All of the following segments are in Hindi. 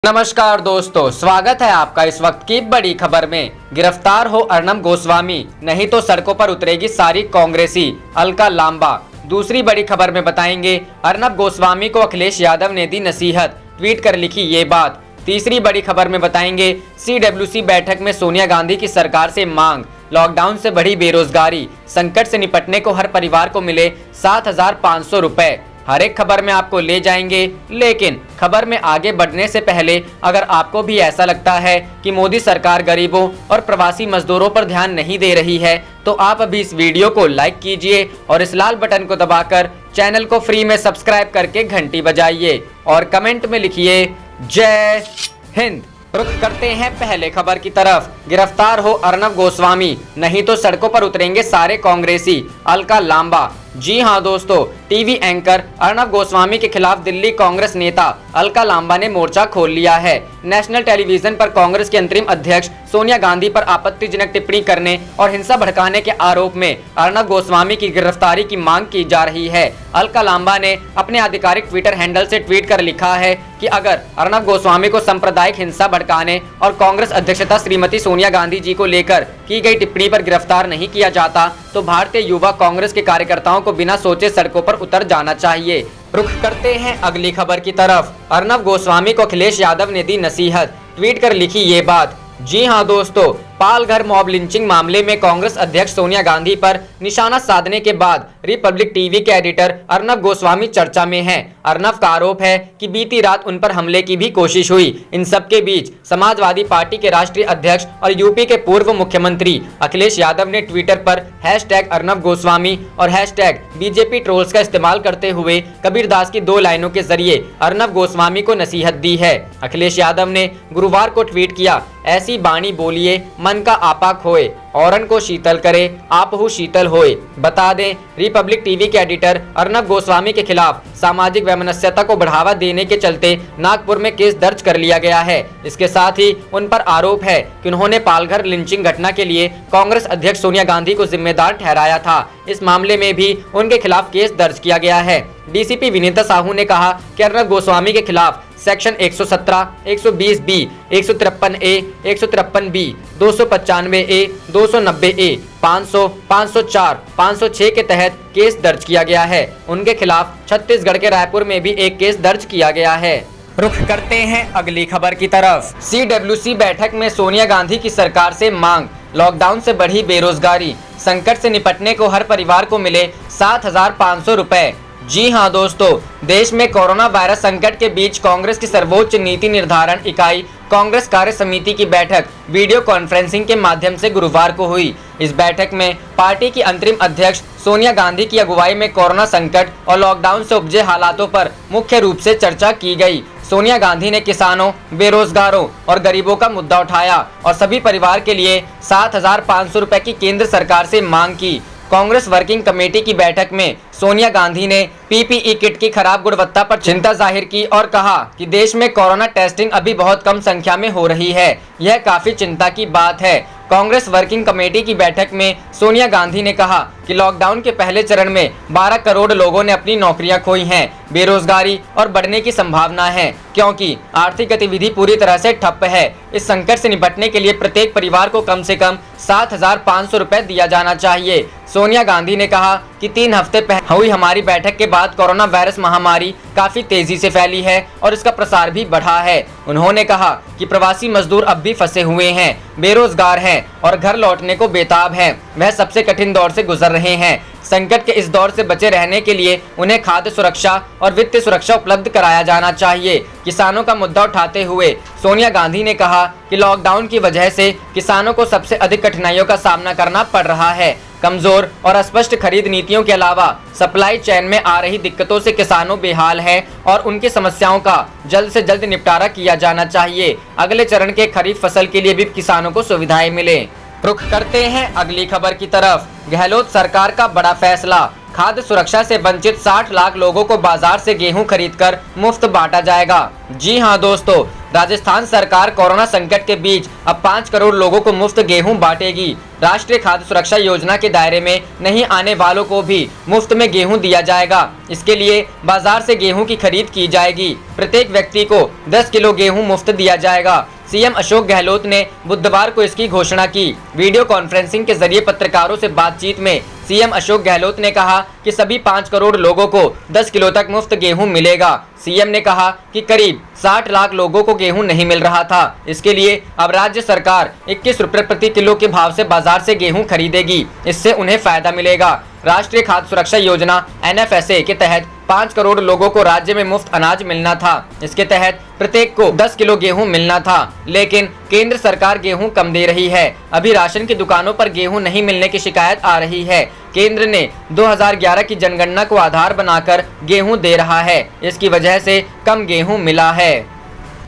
नमस्कार दोस्तों, स्वागत है आपका इस वक्त की बड़ी खबर में। गिरफ्तार हो अर्नब गोस्वामी, नहीं तो सड़कों पर उतरेगी सारी कांग्रेसी, अलका लांबा। दूसरी बड़ी खबर में बताएंगे अर्नब गोस्वामी को अखिलेश यादव ने दी नसीहत, ट्वीट कर लिखी ये बात। तीसरी बड़ी खबर में बताएंगे CWC बैठक में सोनिया गांधी की सरकार से मांग, लॉकडाउन से बढ़ी बेरोजगारी, संकट से निपटने को हर परिवार को मिले 7,500 रुपए। हर एक खबर में आपको ले जाएंगे, लेकिन खबर में आगे बढ़ने से पहले अगर आपको भी ऐसा लगता है कि मोदी सरकार गरीबों और प्रवासी मजदूरों पर ध्यान नहीं दे रही है, तो आप अभी इस वीडियो को लाइक कीजिए और इस लाल बटन को दबाकर चैनल को फ्री में सब्सक्राइब करके घंटी बजाइए और कमेंट में लिखिए जय हिंद। रुख करते हैं पहले खबर की तरफ। गिरफ्तार हो अर्नब गोस्वामी, नहीं तो सड़कों पर उतरेंगे सारे कांग्रेसी, अलका लांबा। जी हां दोस्तों, टीवी एंकर अर्नब गोस्वामी के खिलाफ दिल्ली कांग्रेस नेता अलका लांबा ने मोर्चा खोल लिया है। नेशनल टेलीविजन पर कांग्रेस के अंतरिम अध्यक्ष सोनिया गांधी पर आपत्तिजनक टिप्पणी करने और हिंसा भड़काने के आरोप में अर्नब गोस्वामी की गिरफ्तारी की मांग की जा रही है। अलका लांबा ने अपने आधिकारिक ट्विटर हैंडल से ट्वीट कर लिखा है कि अगर अर्नब गोस्वामी को सांप्रदायिक हिंसा भड़काने और कांग्रेस अध्यक्षता श्रीमती सोनिया गांधी जी को लेकर की गई टिप्पणी पर गिरफ्तार नहीं किया जाता, तो भारतीय युवा कांग्रेस के कार्यकर्ताओं को बिना सोचे सड़कों पर उतर जाना चाहिए। रुख करते हैं अगली खबर की तरफ। अर्नब गोस्वामी को अखिलेश यादव ने दी नसीहत, ट्वीट कर लिखी ये बात। जी हां दोस्तों, पालघर मॉब लिंचिंग मामले में कांग्रेस अध्यक्ष सोनिया गांधी पर निशाना साधने के बाद रिपब्लिक टीवी के एडिटर अर्नब गोस्वामी चर्चा में हैं। अर्नब का आरोप है कि बीती रात उन पर हमले की भी कोशिश हुई। इन सबके बीच समाजवादी पार्टी के राष्ट्रीय अध्यक्ष और यूपी के पूर्व मुख्यमंत्री अखिलेश यादव ने ट्विटर पर #अर्नब गोस्वामी और #BJP ट्रोल्स का इस्तेमाल करते हुए कबीरदास की 2 लाइनों के जरिए अर्नब गोस्वामी को नसीहत दी है। अखिलेश यादव ने गुरुवार को ट्वीट किया, ऐसी बाणी बोलिए मन का आपा खोए, औरन को शीतल करे आपहु शीतल होए। बता दें, रिपब्लिक टीवी के एडिटर अर्नब गोस्वामी के खिलाफ सामाजिक वैमनस्यता को बढ़ावा देने के चलते नागपुर में केस दर्ज कर लिया गया है। इसके साथ ही उन पर आरोप है कि उन्होंने पालघर लिंचिंग घटना के लिए कांग्रेस अध्यक्ष सोनिया गांधी को जिम्मेदार ठहराया था। इस मामले में भी उनके खिलाफ केस दर्ज किया गया है। DCP विनीता साहू ने कहा कि अर्नब गोस्वामी के खिलाफ section 117, 120B, 153A, 153B, 295A, 290A, 500, 504, 506 के तहत केस दर्ज किया गया है। उनके खिलाफ छत्तीसगढ़ के रायपुर में भी एक केस दर्ज किया गया है। रुख करते हैं अगली खबर की तरफ। CWC बैठक में सोनिया गांधी की सरकार से मांग, लॉकडाउन से बढ़ी बेरोजगारी, संकट से निपटने को हर परिवार को मिले 7,500 रुपए। जी हां दोस्तों, देश में कोरोना वायरस संकट के बीच कांग्रेस की सर्वोच्च नीति निर्धारण इकाई कांग्रेस कार्य समिति की बैठक वीडियो कॉन्फ्रेंसिंग के माध्यम से गुरुवार को हुई। इस बैठक में पार्टी की अंतरिम अध्यक्ष सोनिया गांधी की अगुवाई में कोरोना संकट और लॉकडाउन से उपजे हालातों पर मुख्य रूप से चर्चा की गई। सोनिया गांधी ने किसानों, बेरोजगारों और गरीबों का मुद्दा उठाया और सभी परिवार के लिए 7,500 रुपए की केंद्र सरकार से मांग की। कांग्रेस वर्किंग कमेटी की बैठक में सोनिया गांधी ने PPE किट की खराब गुणवत्ता पर चिंता जाहिर की और कहा कि देश में कोरोना टेस्टिंग अभी बहुत कम संख्या में हो रही है, यह काफी चिंता की बात है। कांग्रेस वर्किंग कमेटी की बैठक में सोनिया गांधी ने कहा कि लॉकडाउन के पहले चरण में 12 करोड़ लोगों ने अपनी नौकरियां खोई हैं। बेरोजगारी और बढ़ने की संभावना है क्योंकि आर्थिक गतिविधि पूरी तरह से ठप है। इस संकट से निपटने के लिए प्रत्येक परिवार को कम से कम 7,500 रुपए दिया जाना चाहिए। सोनिया गांधी ने कहा कि 3 हफ्ते पहले हुई हमारी बैठक के बाद कोरोना वायरस महामारी काफी तेजी से फैली है और इसका प्रसार भी बढ़ा है। उन्होंने कहा कि प्रवासी मजदूर अब भी फंसे हुए हैं, बेरोजगार हैं और घर लौटने को बेताब हैं। वह सबसे कठिन दौर से गुजर रहे हैं। संकट के इस दौर से बचे रहने के लिए उन्हें खाद्य सुरक्षा और वित्तीय सुरक्षा उपलब्ध कराया जाना चाहिए। किसानों का मुद्दा उठाते हुए सोनिया गांधी ने कहा कि लॉकडाउन की वजह से किसानों को सबसे अधिक कठिनाइयों का सामना करना पड़ रहा है। कमजोर और अस्पष्ट खरीद नीतियों के अलावा सप्लाई चेन में आ रही दिक्कतों से किसानों बेहाल हैं और उनकी समस्याओं का जल्द से जल्द निपटारा किया जाना चाहिए। अगले चरण के खरीफ फसल के लिए भी किसानों को सुविधाएं मिले। रुख करते हैं अगली खबर की तरफ। गहलोत सरकार का बड़ा फैसला, खाद्य सुरक्षा से वंचित 60 लाख लोगों को बाजार से गेहूं खरीदकर मुफ्त बांटा जाएगा। जी हां दोस्तों, राजस्थान सरकार कोरोना संकट के बीच अब 5 करोड़ लोगों को मुफ्त गेहूं बांटेगी। राष्ट्रीय खाद्य सुरक्षा योजना के दायरे में नहीं आने वालों को भी मुफ्त में गेहूं दिया जाएगा। इसके लिए बाजार से गेहूं की खरीद की जाएगी। प्रत्येक व्यक्ति को 10 किलो गेहूं मुफ्त दिया जाएगा। सीएम अशोक गहलोत ने बुधवार को इसकी घोषणा की। वीडियो कॉन्फ्रेंसिंग के जरिए पत्रकारों से बातचीत में सीएम अशोक गहलोत ने कहा कि सभी 5 करोड़ लोगों को 10 किलो तक मुफ्त गेहूं मिलेगा। सीएम ने कहा कि करीब 60 लाख लोगों को गेहूं नहीं मिल रहा था। इसके लिए अब राज्य सरकार 21 रुपए प्रति किलो के भाव से बाजार से गेहूं खरीदेगी। इससे उन्हें फायदा मिलेगा। राष्ट्रीय खाद्य सुरक्षा योजना NFSA के तहत 5 करोड़ लोगों को राज्य में मुफ्त अनाज मिलना था। इसके तहत प्रत्येक को 10 किलो गेहूं मिलना था, लेकिन केंद्र सरकार गेहूं कम दे रही है। अभी राशन की दुकानों पर गेहूं नहीं मिलने की शिकायत आ रही है। केंद्र ने 2011 की जनगणना को आधार बनाकर गेहूं दे रहा है। इसकी वजह से कम गेहूं मिला है।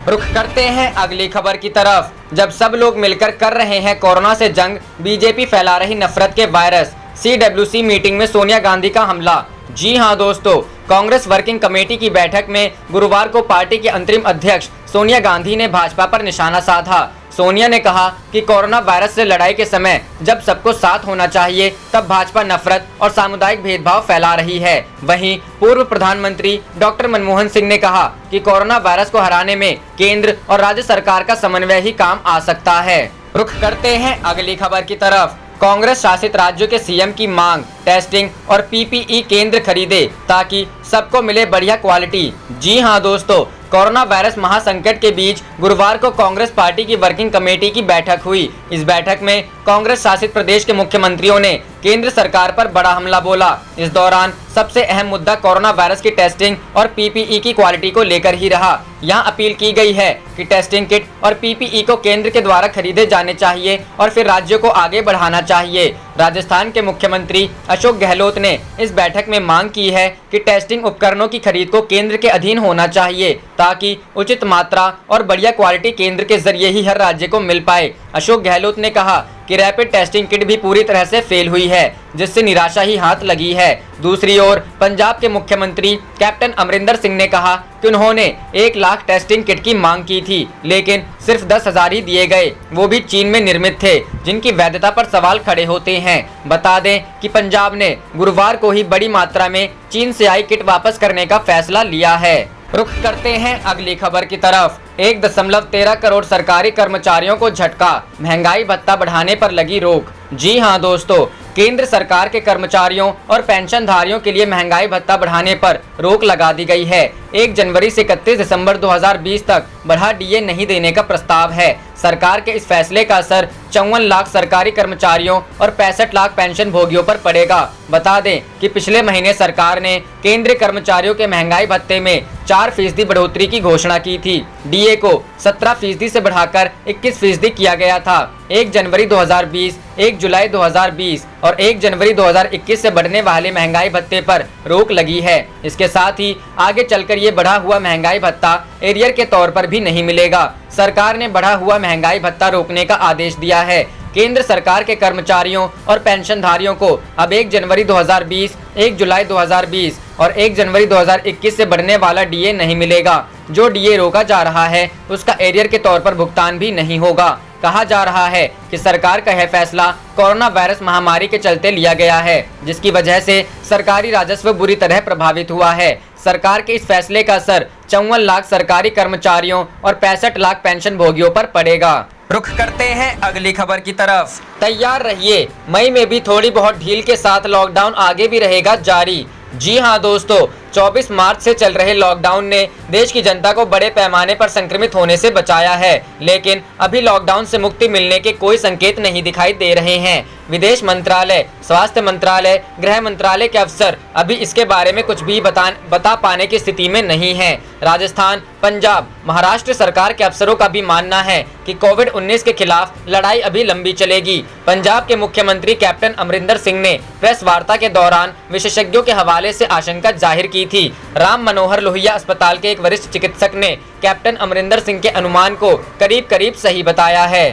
रुख करते हैं अगली खबर की तरफ। जब सब लोग मिलकर कर रहे हैं कोरोना से जंग, बीजेपी फैला रही नफरत के वायरस। CWC मीटिंग में सोनिया गांधी का हमला। जी हां दोस्तों, कांग्रेस वर्किंग कमेटी की बैठक में गुरुवार को पार्टी के अंतरिम अध्यक्ष सोनिया गांधी ने भाजपा पर निशाना साधा। सोनिया ने कहा कि कोरोना वायरस से लड़ाई के समय जब सबको साथ होना चाहिए, तब भाजपा नफरत और सामुदायिक भेदभाव फैला रही है। वहीं पूर्व प्रधानमंत्री डॉक्टर मनमोहन सिंह ने कहा कि कोरोना वायरस को हराने में केंद्र और राज्य सरकार का समन्वय ही काम आ सकता है। रुख करते हैं अगली खबर की तरफ। कांग्रेस शासित राज्यों के सीएम की मांग, टेस्टिंग और PPE केंद्र खरीदे ताकि सबको मिले बढ़िया क्वालिटी। जी हां दोस्तों, कोरोना वायरस महासंकट के बीच गुरुवार को कांग्रेस पार्टी की वर्किंग कमेटी की बैठक हुई। इस बैठक में कांग्रेस शासित प्रदेश के मुख्यमंत्रियों ने केंद्र सरकार पर बड़ा हमला बोला। इस दौरान सबसे अहम मुद्दा कोरोना वायरस की टेस्टिंग और PPE की क्वालिटी को लेकर ही रहा। यहाँ अपील की गई है कि टेस्टिंग किट और PPE को केंद्र के द्वारा खरीदे जाने चाहिए और फिर राज्यों को आगे बढ़ाना चाहिए। राजस्थान के मुख्यमंत्री अशोक गहलोत ने इस बैठक में मांग की है कि टेस्टिंग उपकरणों की खरीद को केंद्र के अधीन होना चाहिए, ताकि उचित मात्रा और बढ़िया क्वालिटी केंद्र के जरिए ही हर राज्य को मिल पाए। अशोक गहलोत ने कहा कि रैपिड टेस्टिंग किट भी पूरी तरह से फेल हुई है, जिससे निराशा ही हाथ लगी है। दूसरी ओर पंजाब के मुख्यमंत्री कैप्टन अमरिंदर सिंह ने कहा कि उन्होंने 1 लाख टेस्टिंग किट की मांग की थी, लेकिन सिर्फ 10,000 ही दिए गए, वो भी चीन में निर्मित थे, जिनकी वैधता पर सवाल खड़े होते हैं। बता दें कि पंजाब ने गुरुवार को ही बड़ी मात्रा में चीन से आई किट वापस करने का फैसला लिया है। रुख करते हैं अगली खबर की तरफ। 1.13 करोड़ सरकारी कर्मचारियों को झटका, महंगाई भत्ता बढ़ाने पर लगी रोक। जी हां दोस्तों, केंद्र सरकार के कर्मचारियों और पेंशनधारियों के लिए महंगाई भत्ता बढ़ाने पर रोक लगा दी गई है। 1 जनवरी से 31 दिसंबर 2020 तक बढ़ा DA नहीं देने का प्रस्ताव है। सरकार के इस फैसले का असर 54 लाख सरकारी कर्मचारियों और 65 लाख पेंशन भोगियों पर पड़ेगा। बता दें कि पिछले महीने सरकार ने केंद्रीय कर्मचारियों के महंगाई भत्ते में 4% बढ़ोतरी की घोषणा की थी। DA को 17% से बढ़ाकर 21% किया गया था। 1 जनवरी 2020, 1 जुलाई 2020 और 1 जनवरी 2021 से बढ़ने वाले महंगाई भत्ते पर रोक लगी है। इसके साथ ही आगे चलकर ये बढ़ा हुआ महंगाई भत्ता एरियर के तौर पर भी नहीं मिलेगा। सरकार ने बढ़ा हुआ महंगाई भत्ता रोकने का आदेश दिया है। केंद्र सरकार के कर्मचारियों और पेंशनधारियों को अब 1 जनवरी 2020, 1 जुलाई 2020 और 1 जनवरी 2021 से बढ़ने वाला DA नहीं मिलेगा। जो DA रोका जा रहा है उसका एरियर के तौर पर भुगतान भी नहीं होगा। कहा जा रहा है कि सरकार का यह फैसला कोरोना वायरस महामारी के चलते लिया गया है, जिसकी वजह से सरकारी राजस्व बुरी तरह प्रभावित हुआ है। सरकार के इस फैसले का असर 54 लाख सरकारी कर्मचारियों और 65 लाख पेंशन भोगियों पर पड़ेगा। रुख करते हैं अगली खबर की तरफ। तैयार रहिए, मई में भी थोड़ी बहुत ढील के साथ लॉकडाउन आगे भी रहेगा जारी। जी हां दोस्तों, 24 मार्च से चल रहे लॉकडाउन ने देश की जनता को बड़े पैमाने पर संक्रमित होने से बचाया है, लेकिन अभी लॉकडाउन से मुक्ति मिलने के कोई संकेत नहीं दिखाई दे रहे हैं। विदेश मंत्रालय, स्वास्थ्य मंत्रालय, गृह मंत्रालय के अफसर अभी इसके बारे में कुछ भी बता पाने की स्थिति में नहीं है। राजस्थान, पंजाब, महाराष्ट्र सरकार के अफसरों का भी मानना है कि कोविड-19 के खिलाफ लड़ाई अभी लंबी चलेगी। पंजाब के मुख्यमंत्री कैप्टन अमरिंदर सिंह ने प्रेस वार्ता के दौरान विशेषज्ञों के हवाले से आशंका जाहिर की थी। राम मनोहर लोहिया अस्पताल के एक वरिष्ठ चिकित्सक ने कैप्टन अमरिंदर सिंह के अनुमान को करीब सही बताया है।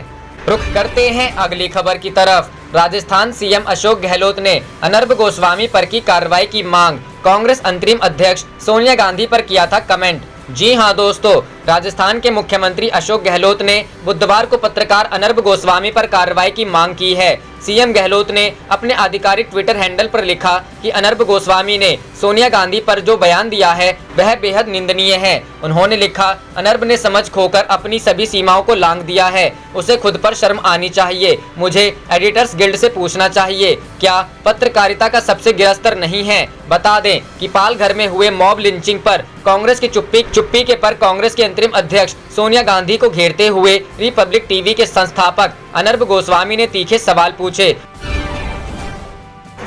रुख करते हैं अगली खबर की तरफ। राजस्थान सीएम अशोक गहलोत ने अर्नब गोस्वामी पर की कार्रवाई की मांग, कांग्रेस अंतरिम अध्यक्ष सोनिया गांधी पर किया था कमेंट। जी हां दोस्तों, राजस्थान के मुख्यमंत्री अशोक गहलोत ने बुधवार को पत्रकार अनर्ब गोस्वामी पर कार्रवाई की मांग की है। सीएम गहलोत ने अपने आधिकारिक ट्विटर हैंडल पर लिखा कि अनर्ब गोस्वामी ने सोनिया गांधी पर जो बयान दिया है वह बेहद निंदनीय है। उन्होंने लिखा, अनर्ब ने समझ खोकर अपनी सभी सीमाओं को लांघ दिया है। उसे खुद पर शर्म आनी चाहिए। मुझे एडिटर्स गिल्ड से पूछना चाहिए, क्या पत्रकारिता का सबसे गिरा स्तर नहीं है? बता दें कि पालघर में हुए मॉब लिंचिंग पर कांग्रेस की चुप्पी के पर कांग्रेस के अंतरिम अध्यक्ष सोनिया गांधी को घेरते हुए रिपब्लिक टीवी के संस्थापक अनर्ब गोस्वामी ने तीखे सवाल पूछे।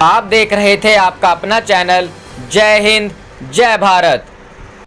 आप देख रहे थे आपका अपना चैनल जय हिंद जय भारत।